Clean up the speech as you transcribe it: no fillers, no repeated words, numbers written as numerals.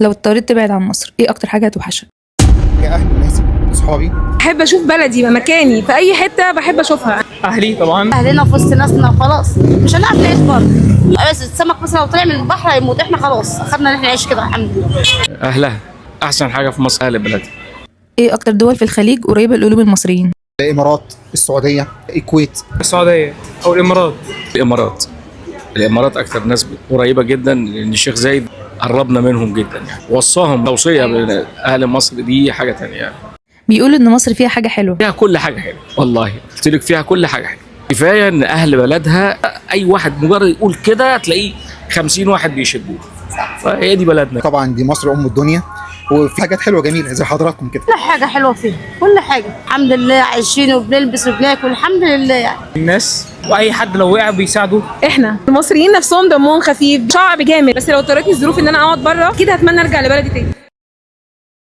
لو اضطريت تبعد عن مصر، ايه اكتر حاجه هتوحشك؟ كأهل وناسي صحابي. بحب اشوف بلدي مكاني في اي حته، بحب اشوفها. اهلي طبعا. اهلنا في وسط ناسنا وخلاص، مش هنعرف نعيش برضه. بس السمك مثلا لو طلع من البحر هيموت، احنا خلاص اخدنا ان احنا نعيش كده الحمد لله. اهلها احسن حاجه في مصر، اهل بلدي. ايه اكتر دول في الخليج قريبه لقلوب المصريين؟ الامارات، السعوديه، الكويت. السعوديه او الامارات. الامارات اكتر ناس قريبه جدا، لان الشيخ زايد قربنا منهم جدا يعني، وصاهم توصيه بين اهل مصر، دي حاجه تانية يعني. بيقولوا ان مصر فيها حاجه حلوه. فيها كل حاجه حلوه، والله قلت لك فيها كل حاجه حلوه. كفايه ان اهل بلدها اي واحد مجرد يقول كده تلاقيه 50 واحد بيشدوه، فهي دي بلدنا. طبعا دي مصر ام الدنيا، وفي حاجات حلوه جميله زي حضراتكم كده. كل حاجه حلوه فيها، كل حاجه الحمد لله، عايشين وبنلبس وبناكل الحمد لله يعني. الناس واي حد لو وقع بيساعده. احنا المصريين نفسهم دمهم خفيف، شعب جامد، بس لو اضطرتني الظروف ان انا اقعد بره كده هتمنى ارجع لبلدي تاني.